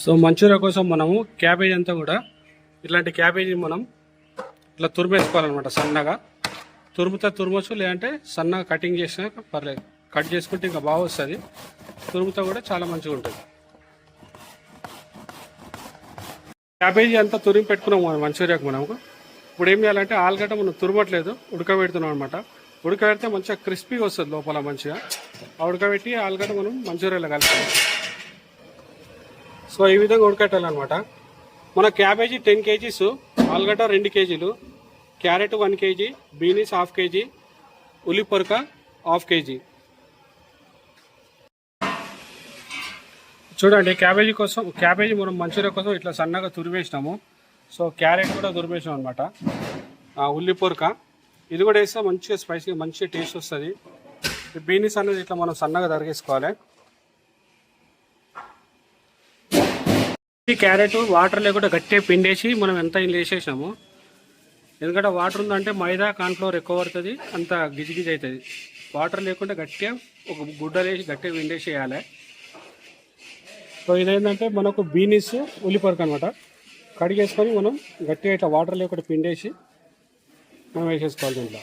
So Manchuria కోసం మనము cabbage అంతా కూడా ఇట్లాంటి క్యాబేజీ మనం ఇట్లా తురిమేసుకోవాలన్నమాట. సన్నగా తురమొచ్చు, లేదంటే సన్నగా కటింగ్ చేసినా పర్లేదు. కట్ చేసుకుంటే ఇంకా బాగా వస్తుంది. తురుముతో కూడా చాలా మంచిగా ఉంటుంది. క్యాబేజీ అంతా తురిమి పెట్టుకున్నాం మనం మంచూరియాకు. మనకు ఇప్పుడు ఏం చేయాలంటే ఆలుగడ్డ మనం తురమట్లేదు, ఉడకబెడుతున్నాం అనమాట. ఉడకబెడితే మంచిగా క్రిస్పీగా వస్తుంది లోపల మంచిగా. ఆ ఉడకబెట్టి ఆలుగడ్డ మనం మంచూరియాలో కలుపుతాం. సో ఈ విధంగా ఉడకట్టాలన్నమాట. మన క్యాబేజీ 10 kgs, ఆలుగడ్డ 2 kg, carrot 1 kg, beans 1/2 kg, ఉల్లిపొరక 1/2 kg. చూడండి, క్యాబేజీ మనం మంచూరియా కోసం ఇట్లా సన్నగా తురివేసినాము. సో క్యారెట్ కూడా తురివేసినాం అనమాట. ఉల్లిపొరక ఇది కూడా వేస్తే మంచిగా స్పైసీగా మంచిగా టేస్ట్ వస్తుంది. బీనీస్ అనేది ఇట్లా మనం సన్నగా తరిగేసుకోవాలి. క్యారెట్ వాటర్ లేకుండా గట్టిగా పిండేసి మనం ఎంత వేసేసాము. ఎందుకంటే వాటర్ ఉందంటే మైదా కార్న్ఫ్లోర్ ఎక్కువ పడుతుంది, అంత గిజిగిజి అవుతుంది. వాటర్ లేకుండా గట్టిగా ఒక గుడ్డలు వేసి గట్టిగా పిండేసేయాలి. సో ఇదేంటంటే మనకు బీనీస్ ఉల్లిపొరక అనమాట. కడిగేసుకొని మనం గట్టిగా ఇట్లా వాటర్ లేకుండా పిండేసి మనం వేసేసుకోవాలి దీంట్లో.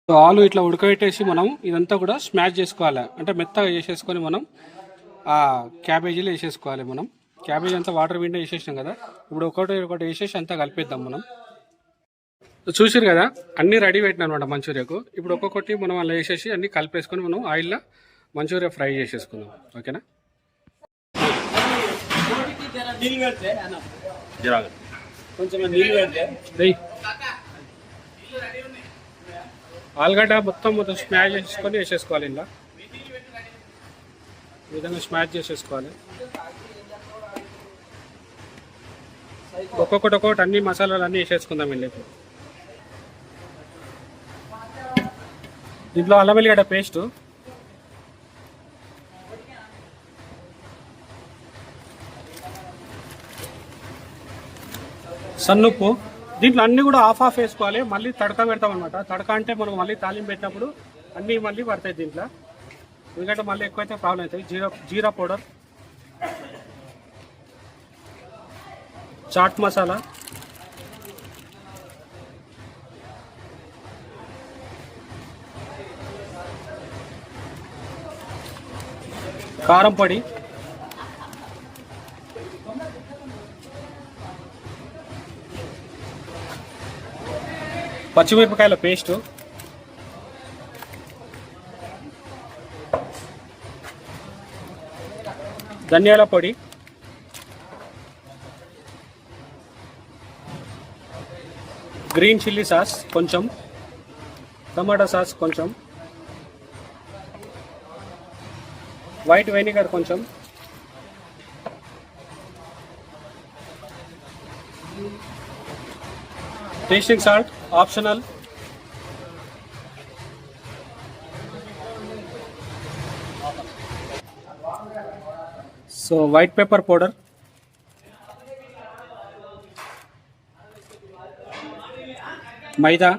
సో ఆలు ఇట్లా ఉడకబెట్టేసి మనం ఇదంతా కూడా స్మాష్ చేసుకోవాలి. అంటే మెత్తగా చేసేసుకొని మనం ఆ క్యాబేజీలో వేసేసుకోవాలి. మనం క్యాబేజీ అంతా వాటర్ విండా వేసేసినాం కదా. ఇప్పుడు ఒకటి వేసేసి అంతా కలిపేద్దాం మనం. చూసారు కదా, అన్నీ రెడీ పెట్టినా అనమాట మంచూరియాకు. ఇప్పుడు ఒక్కొక్కటి మనం అలా వేసేసి అన్నీ కలిపేసుకొని మనం ఆయిల్లో మంచూరియా ఫ్రై చేసేసుకుందాం. ఓకేనా? ఆలుగడ్డ మొత్తం స్మాష్ చేసుకొని వేసేసుకోవాలి. ఇలా ఈ విధంగా స్మాష్ చేసేసుకోవాలి. ఒక్కొక్కటి అన్ని మసాలాలు అన్నీ వేసేసుకుందాం. వెళ్ళి దీంట్లో అల్లం వెల్లిగడ్డ పేస్టు, సన్నుప్పు, దీంట్లో అన్నీ కూడా హాఫ్ వేసుకోవాలి. మళ్ళీ తడక పెడతాం అనమాట. తడక అంటే మనం మళ్ళీ తాలింపు పెట్టినప్పుడు అన్నీ మళ్ళీ పడతాయి దీంట్లో. ఎందుకంటే మళ్ళీ ఎక్కువైతే ప్రాబ్లం అవుతాయి. జీరా పౌడర్, చాట్ మసాలా, కారం పొడి, పచ్చిమిరపకాయల పేస్టు, ధనియాల పొడి, గ్రీన్ చిల్లీ సాస్ కొంచెం, టమాటా సాస్ కొంచెం, వైట్ వెనిగర్ కొంచెం, tasting salt optional, so white pepper powder, maida,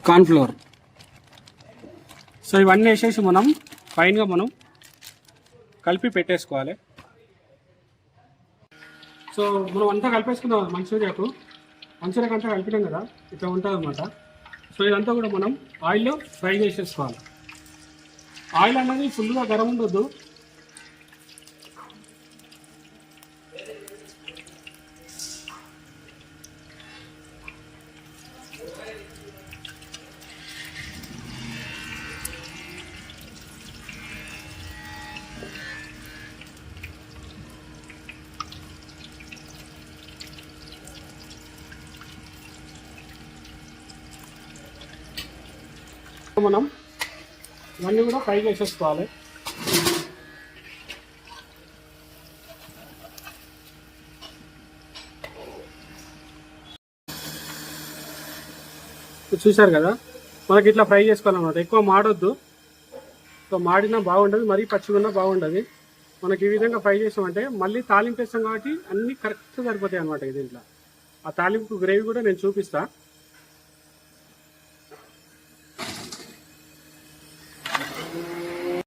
cornflour. So ఇవన్నీ వేసేసి మనం ఫైన్గా మనం కలిపి పెట్టేసుకోవాలి. సో మనం అంతా కలిపేసుకుందాం. మంచూరియాకు అంతా కలిపినాం కదా, ఇట్లా ఉంటుంది అనమాట. సో ఇదంతా కూడా మనం ఆయిల్లో ఫ్రై చేసేసుకోవాలి. ఆయిల్ అనేది ఫుల్గా గరం ఉండొద్దు. మనం ఇవన్నీ కూడా ఫ్రై చేసేసుకోవాలి. చూసారు కదా, మనకి ఇట్లా ఫ్రై చేసుకోవాలన్నమాట. ఎక్కువ మాడొద్దు. సో మాడినా బాగుండదు, మరీ పచ్చిగున్నా బాగుండదు. మనకి ఈ విధంగా ఫ్రై చేసామంటే మళ్ళీ తాలింపు వేస్తాం కాబట్టి అన్ని కరెక్ట్ సరిపోతాయి అనమాట దీంట్లో. ఆ తాలింపు గ్రేవీ కూడా నేను చూపిస్తా.